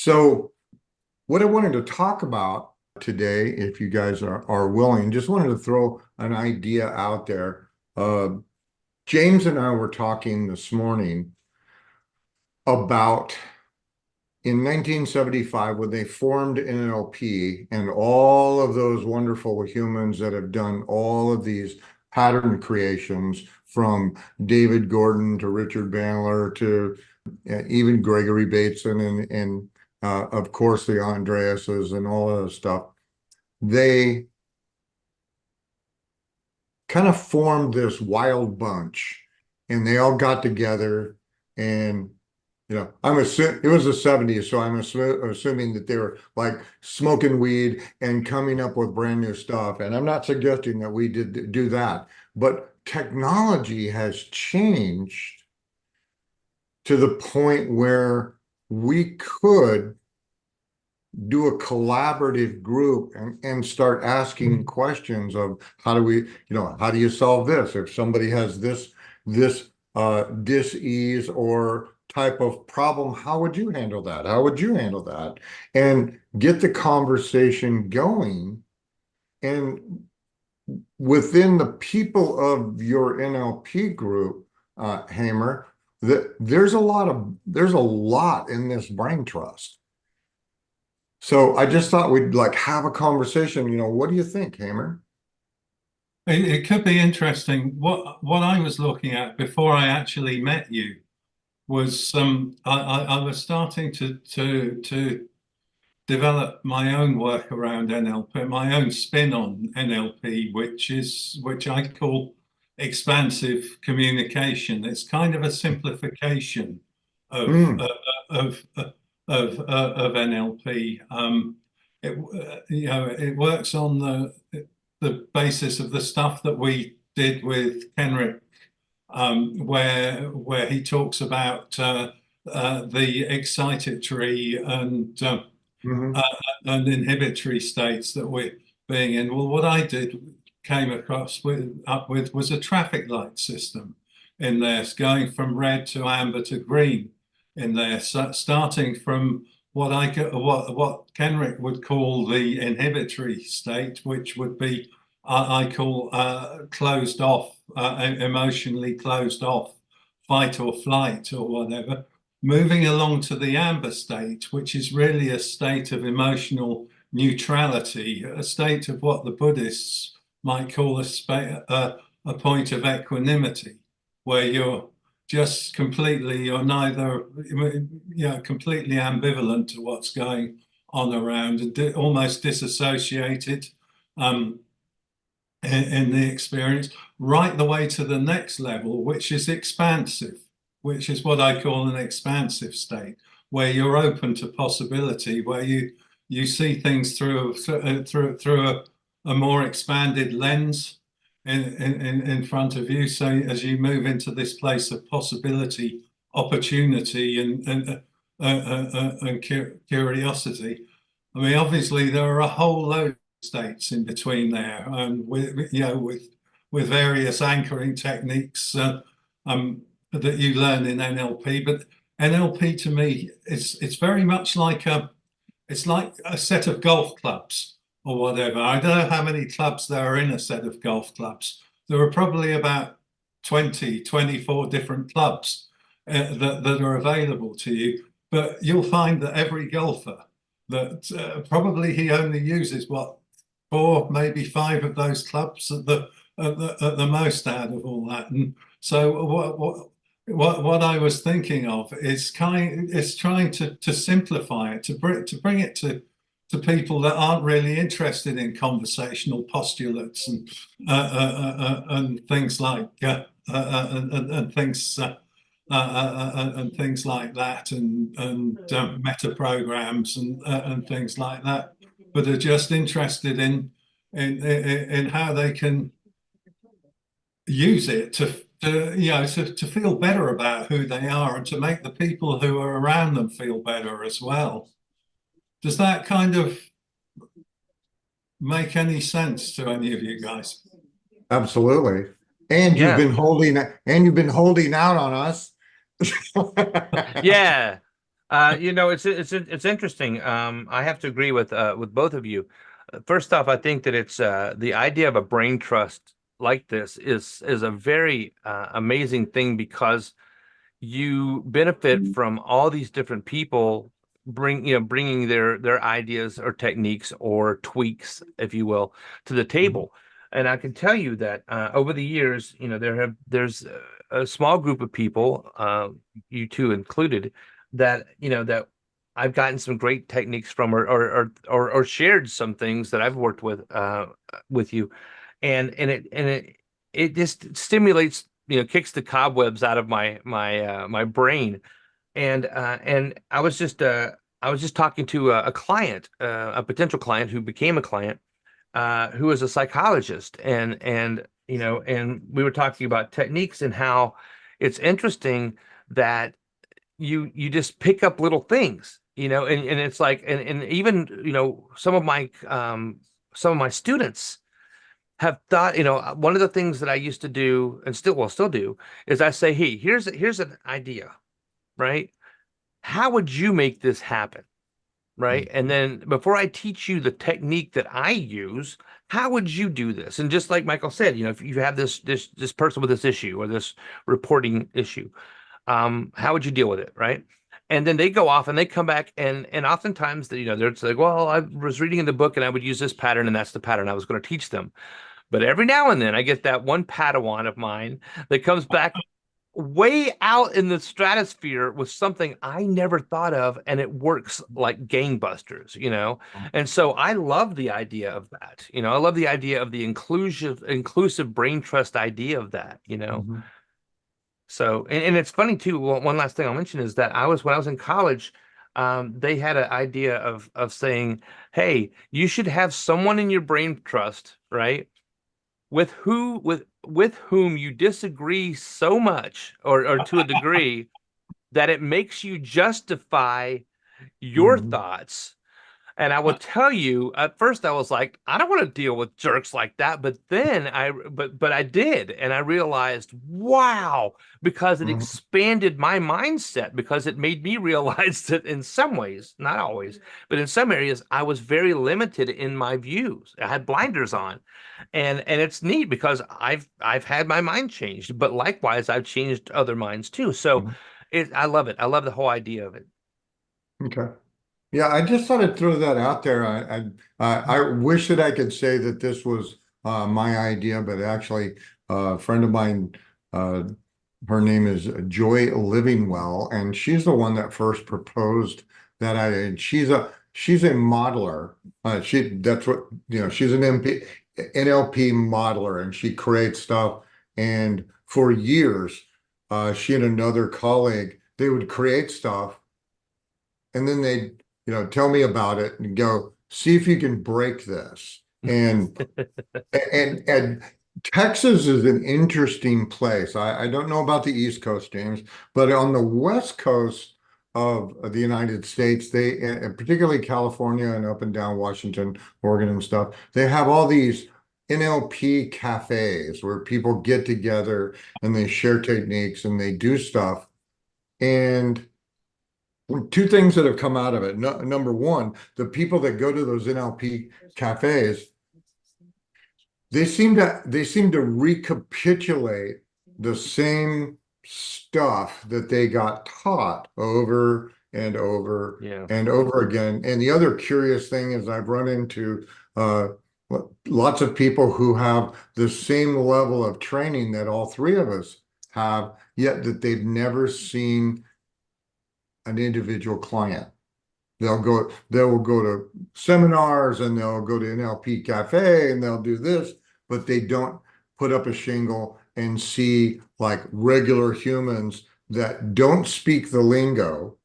So what I wanted to talk about today, if you guys are willing, just wanted to throw an idea out there. James and I were talking this morning about in 1975 when they formed NLP and all of those wonderful humans that have done all of these pattern creations from David Gordon to Richard Bandler to even Gregory Bateson and of course the Andreases and all of that stuff. They kind of formed this wild bunch and they all got together and I'm assuming it was the 70s, so I'm assuming that they were like smoking weed and coming up with brand new stuff. And I'm not suggesting that we did do that, but technology has changed to the point where we could do a collaborative group and start asking questions of how do we, how do you solve this? If somebody has this dis-ease or type of problem, how would you handle that? How would you handle that? And get the conversation going. And within the people of your NLP group, Hamer, there's a lot in this brain trust. So I just thought we'd like have a conversation. What do you think, Hamer? It could be interesting. What I was looking at before I actually met you was I was starting to develop my own work around NLP, my own spin on NLP, which I call expansive communication. It's kind of a simplification of Mm, uh, of of NLP. It works on the basis of the stuff that we did with Kenrick, where he talks about the excitatory hmm uh, and inhibitory states that we're being in. Well, what I came across up with was a traffic light system in there, going from red to amber to green in there, so starting from what Kenrick would call the inhibitory state, which would be I call closed off, emotionally closed off, fight or flight or whatever, moving along to the amber state, which is really a state of emotional neutrality, a state of what the Buddhists might call a point of equanimity, where you're neither, completely ambivalent to what's going on around and almost disassociated. Um, in the experience, right the way to the next level, which is expansive, which is what I call an expansive state, where you're open to possibility, where you see things through a more expanded lens in front of you. So as you move into this place of possibility, opportunity, and curiosity, I mean, obviously there are a whole load states in between there, and with various anchoring techniques that you learn in NLP. But NLP to me it's very much like it's like a set of golf clubs or whatever. I don't know how many clubs there are in a set of golf clubs. There are probably about 20, 24 different clubs that are available to you. But you'll find that every golfer that probably he only uses what four, maybe five of those clubs at the most out of all that. And so what I was thinking of is trying to simplify it, to bring it to people that aren't really interested in conversational postulates and things like and things. And things like that, and meta programs and things like that, but are just interested in how they can use it to feel better about who they are and to make the people who are around them feel better as well. Does that kind of make any sense to any of you guys? absolutely. And Yeah. you've been holding out on us. Yeah. It's interesting. I have to agree with both of you. First off, I think that it's the idea of a brain trust like this is a very amazing thing because you benefit from all these different people bringing their ideas or techniques or tweaks, if you will, to the Mhm. table. And I can tell you that over the years, there's a small group of people, you two included, that I've gotten some great techniques from or shared some things that I've worked with you, and it just stimulates, kicks the cobwebs out of my brain. And I was just talking to a client, a potential client who became a client, who is a psychologist, and we were talking about techniques and how it's interesting that you just pick up little things, and it's like, and even, some of my students have thought, one of the things that I used to do and still do is I say, hey, here's an idea, right? How would you make this happen? Right. And then before I teach you the technique that I use, how would you do this? And just like Michael said, if you have this person with this issue or this reporting issue, how would you deal with it? Right. And then they go off and they come back, and oftentimes they're just like, well, I was reading in the book and I would use this pattern, and that's the pattern I was going to teach them. But every now and then I get that one Padawan of mine that comes back way out in the stratosphere with something I never thought of, and it works like gangbusters. And so I love the idea of that. I love the idea of the inclusive brain trust idea of that. Mhm. So, and it's funny too. One last thing I'll mention is that when I was in college, they had an idea of saying, hey, you should have someone in your brain trust, right? With whom you disagree so much, or to a degree that it makes you justify your Mhm. thoughts. And I will tell you, at first I was like, I don't want to deal with jerks like that. But then but I did. And I realized, wow, because it Mhm. expanded my mindset, because it made me realize that in some ways, not always, but in some areas, I was very limited in my views. I had blinders on. And it's neat because I've had my mind changed, but likewise, I've changed other minds too. So Mhm. I love it. I love the whole idea of it. Okay. Yeah, I just thought I'd throw that out there. I wish that I could say that this was my idea, but actually, a friend of mine, uh, her name is Joy Livingwell, and she's the one that first proposed that idea. She's a modeler. That's what she's an NLP modeler, and she creates stuff. And for years, she and another colleague, they would create stuff, and then they tell me about it and go, see if you can break this. And Texas is an interesting place. I don't know about the East Coast, James, but on the West Coast of the United States, and particularly California and up and down Washington, Oregon and stuff, they have all these NLP cafes where people get together and they share techniques and they do stuff. And two things that have come out of it. No, number one, the people that go to those NLP cafes, they seem to recapitulate the same stuff that they got taught over and over Yeah. and over again. And the other curious thing is I've run into uh, lots of people who have the same level of training that all three of us have, yet that they've never seen an individual client. They will go to seminars and they'll go to NLP Cafe and they'll do this, but they don't put up a shingle and see like regular humans that don't speak the lingo.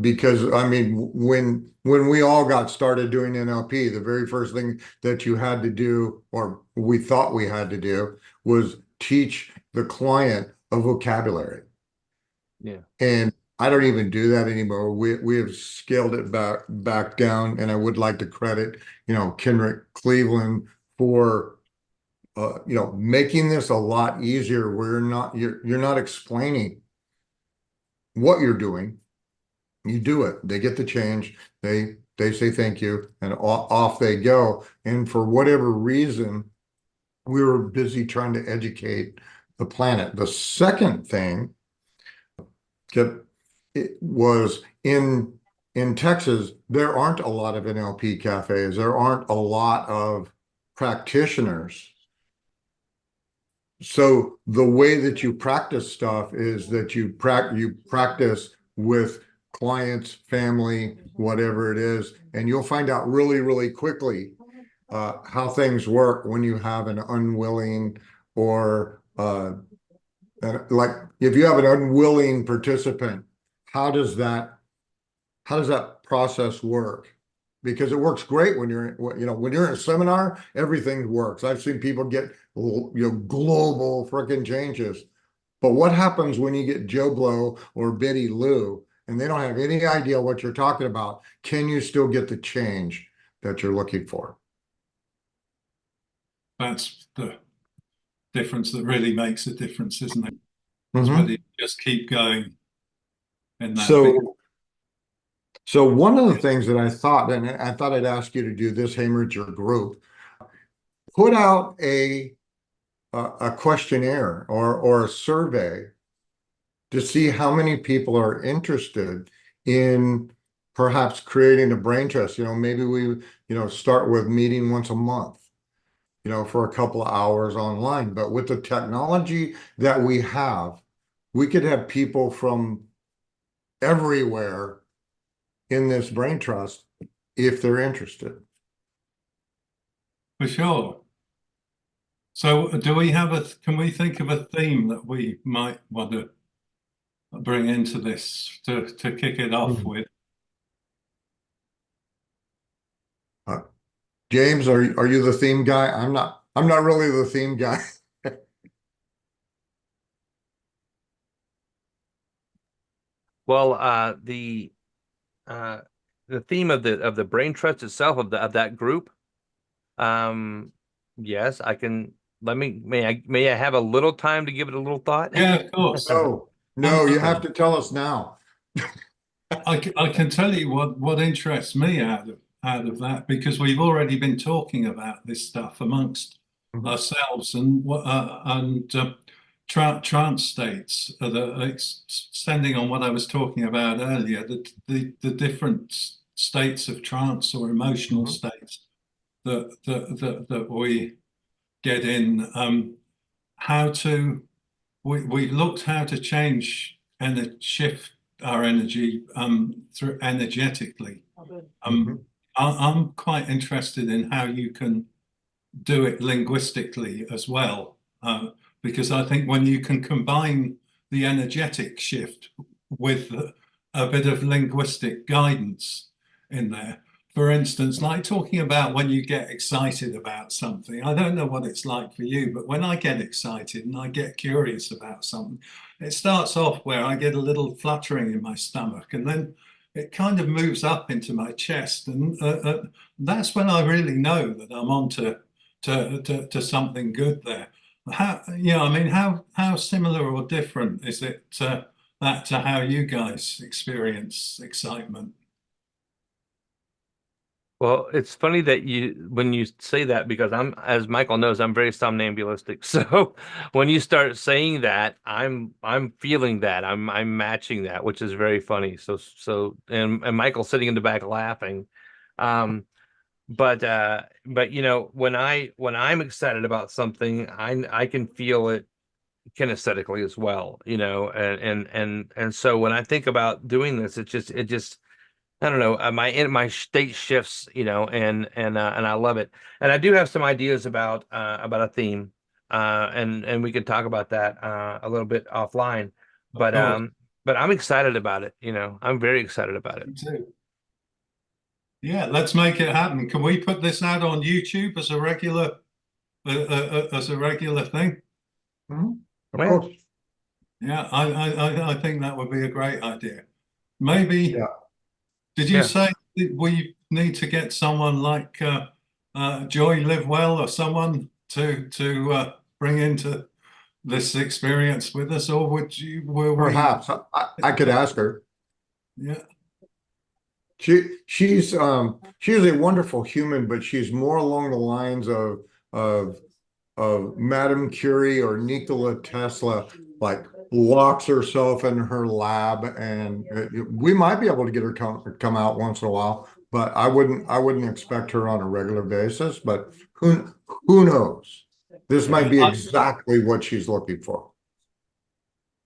Because I mean, when we all got started doing NLP, the very first thing that you had to do, or we thought we had to do, was teach the client a vocabulary. Yeah. And I don't even do that anymore. We have scaled it back down, and I would like to credit, Kenrick Cleveland for making this a lot easier. You're not explaining what you're doing, you do it. They get the change. They say thank you, and off they go. And for whatever reason, we were busy trying to educate the planet. The second thing it was in Texas, there aren't a lot of NLP cafes. There aren't a lot of practitioners. So the way that you practice stuff is that you practice with clients, family, whatever it is, and you'll find out really, really quickly how things work when you have an unwilling or like if you have an unwilling participant, how does that process work? Because it works great when you're when you're in a seminar, everything works. I've seen people get global freaking changes. But what happens when you get Joe Blow or Betty Lou and they don't have any idea what you're talking about? Can you still get the change that you're looking for? That's the difference that really makes a difference, isn't it? It's Mhm. whether you just keep going in that big. So one of the things that I thought, and I thought I'd ask you to do this, Hamer, at your group, put out a questionnaire or a survey to see how many people are interested in perhaps creating a brain trust. Maybe we, start with meeting once a month, for a couple of hours online. But with the technology that we could have people from everywhere in this brain trust if they're interested. For sure. So can we think of a theme that we might want to bring into this to kick it off with? Uh, James, are you the theme guy? I'm not really the theme guy. Well, the theme of the brain trust itself of that group, yes, I can. May I have a little time to give it a little thought? Yeah, of course. No, you have to tell us now. I can tell you what interests me out of that, because we've already been talking about this stuff amongst ourselves, and trance states are extending on what I was talking about earlier, the different states of trance or emotional states that we get in. How to we looked how to change and shift our energy through energetically. I'm quite interested in how you can do it linguistically as well, because I think when you can combine the energetic shift with a bit of linguistic guidance in there. For instance, like talking about when you get excited about something. I don't know what it's like for you, but when I get excited and I get curious about something, it starts off where I get a little fluttering in my stomach, and then it kind of moves up into my chest. And that's when I really know that I'm on to something good there. How similar or different is it that to how you guys experience excitement? Well, it's funny that when you say that, because as Michael knows, I'm very somnambulistic. So when you start saying that, I'm feeling that. I'm matching that, which is very funny. And Michael's sitting in the back laughing. But when I'm excited about something, I can feel it kinesthetically as well, and so when I think about doing this, it just I don't know, my state shifts, and I love it. And I do have some ideas about a theme, and we could talk about that a little bit offline. Of But course, but I'm excited about it. I'm very excited about it. me too. Yeah, let's make it happen. Can we put this out on YouTube as a regular thing? Of Yeah, course. Yeah, I think that would be a great idea. Maybe, Yeah. did you yeah. say that we need to get someone like Joy Livewell or someone to bring into this experience with us, or will we? Perhaps I could ask her. Yeah. She's a wonderful human, but she's more along the lines of Madame Curie or Nikola Tesla, like locks herself in her lab, and we might be able to get her come out once in a while, but I wouldn't expect her on a regular basis. But who knows? This might Yeah. be exactly what she's looking for.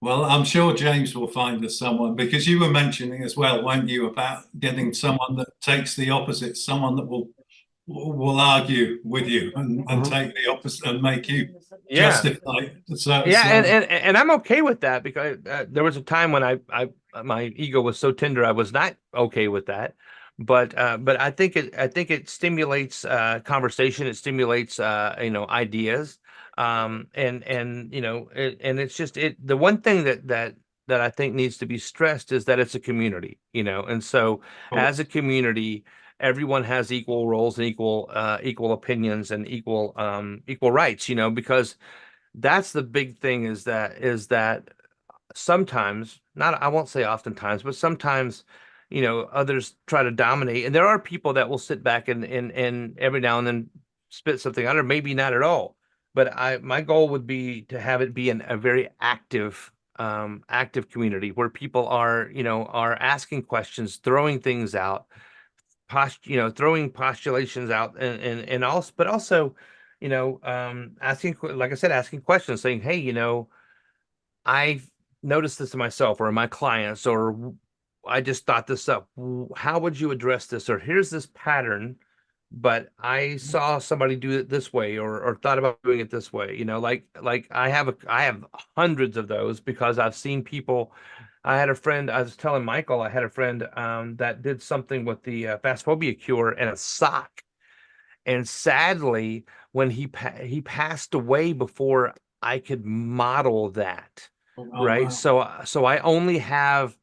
Well, I'm sure James will find us someone, because you were mentioning as well, weren't you, about getting someone that takes the opposite, someone that will argue with you and Mhm. take the opposite and make you Yeah. justify it. So, Yeah, so and I'm okay with that, because there was a time when I my ego was so tender I was not okay with that. But I think it stimulates conversation, it stimulates ideas. And and it's just the one thing that I think needs to be stressed is that it's a community, and so as a community, everyone has equal roles and equal opinions and equal rights, because that's the big thing, is that sometimes, not, I won't say oftentimes, but sometimes, others try to dominate, and there are people that will sit back and every now and then spit something out, or maybe not at all. But my goal would be to have it be a very active community where people are asking questions, throwing things out, throwing postulations out, and also, but also, asking, like I said, asking questions, saying, hey, I noticed this in myself or in my clients, or I just thought this up. How would you address this? Or here's this pattern, but I saw somebody do it this way, or thought about doing it this way. Like I have hundreds of those, because I've seen people. I had a friend, I was telling Michael, I had a friend that did something with the phasphobia cure in a sock. And sadly, when he passed away before I could model that, oh right? wow. So I only have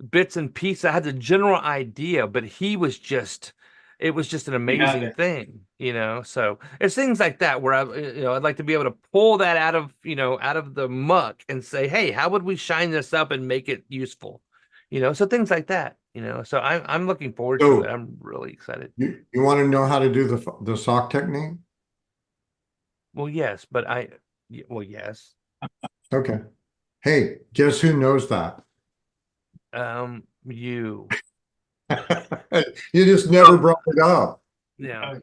bits and pieces. I had the general idea, but it was just an You had amazing it. thing. So it's things like that where I'd like to be able to pull that out of the muck and say, hey, how would we shine this up and make it useful? So things like that. So I'm looking forward to it. So I'm really excited. you want to know how to do the sock technique? Well, yes, but well, yes. Okay. Hey, guess who knows that? You, You just never brought it up. yeah, Okay.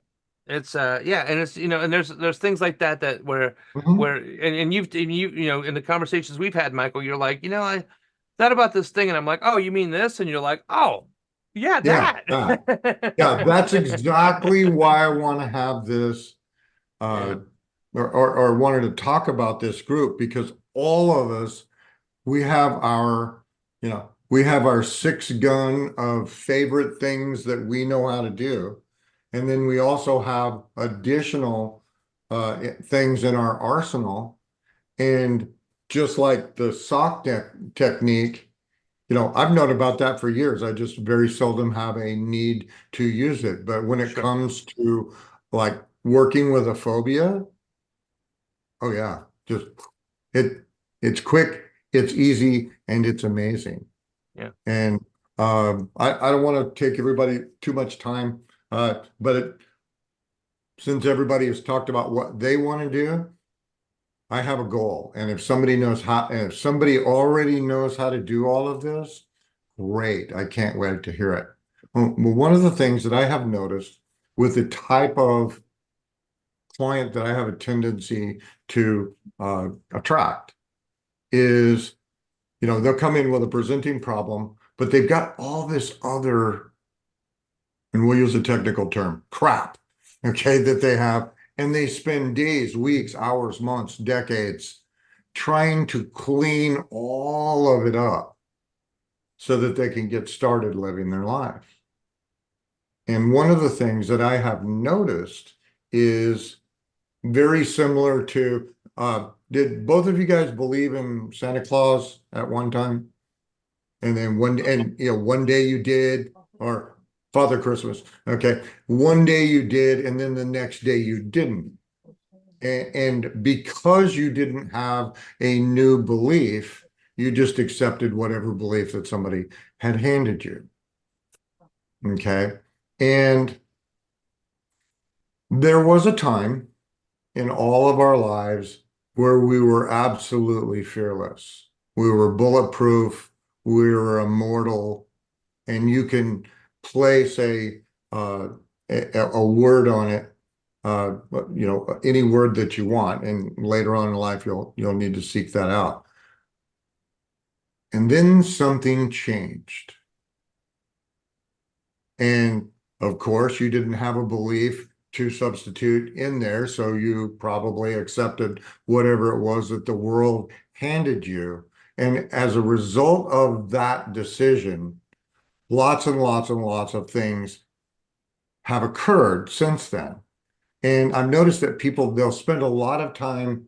it's yeah, and it's and there's things like that where Mhm. and you in the conversations we've had, Michael, you're like, I thought about this thing, and I'm like, oh, you mean this? And you're like, oh, yeah, Yeah, that. yeah, that's exactly why I want to have this uh Yeah, or wanted to talk about this group, because all of us, we have our six gun of favorite things that we know how to do. And then we also have additional things in our arsenal. And just like the sock technique, I've known about that for years. I just very seldom have a need to use it. But when it sure. comes to like working with a phobia, oh yeah, just it it's quick, it's easy, and it's amazing. Yeah, And I don't want to take everybody too much time, since everybody has talked about what they want to do, I have a goal. And if somebody already knows how to do all of this, great. I can't wait to hear it. Well, one of the things that I have noticed with the type of client that I have a tendency to attract is, they'll come in with a presenting problem, but they've got all this other, and we'll use a technical term, crap, okay, that they have. And they spend days, weeks, hours, months, decades trying to clean all of it up so that they can get started living their life. And one of the things that I have noticed is very similar to, did both of you guys believe in Santa Claus at one time? And then one day you did, or Father Christmas. Okay. One day you did, and then the next day you didn't. And because you didn't have a new belief, you just accepted whatever belief that somebody had handed you. Okay. And there was a time in all of our lives where we were absolutely fearless. We were bulletproof. We were immortal. And you can place a word on it, any word that you want. And later on in life, you'll need to seek that out. And then something changed. And of course, you didn't have a belief to substitute in there, so you probably accepted whatever it was that the world handed you. And as a result of that decision, lots and lots and lots of things have occurred since then. And I've noticed that they'll spend a lot of time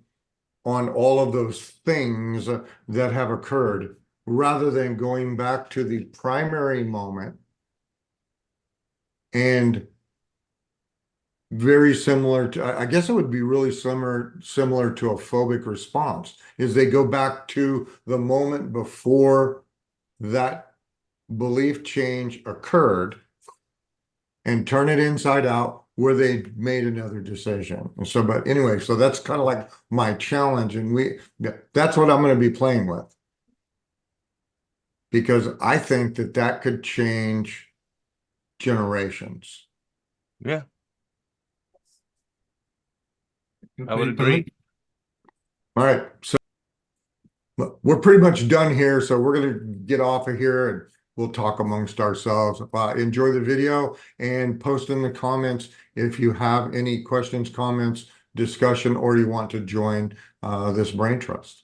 on all of those things that have occurred rather than going back to the primary moment. And very similar to, I guess it would be really similar to a phobic response, is they go back to the moment before that belief change occurred and turn it inside out where they made another decision. And so, but anyway, so that's kind of like my challenge. And that's what I'm going to be playing with, because I think that could change generations. Yeah, I would agree. All right. So we're pretty much done here. So we're going to get off of here and we'll talk amongst ourselves. Enjoy the video and post in the comments if you have any questions, comments, discussion, or you want to join this brain trust.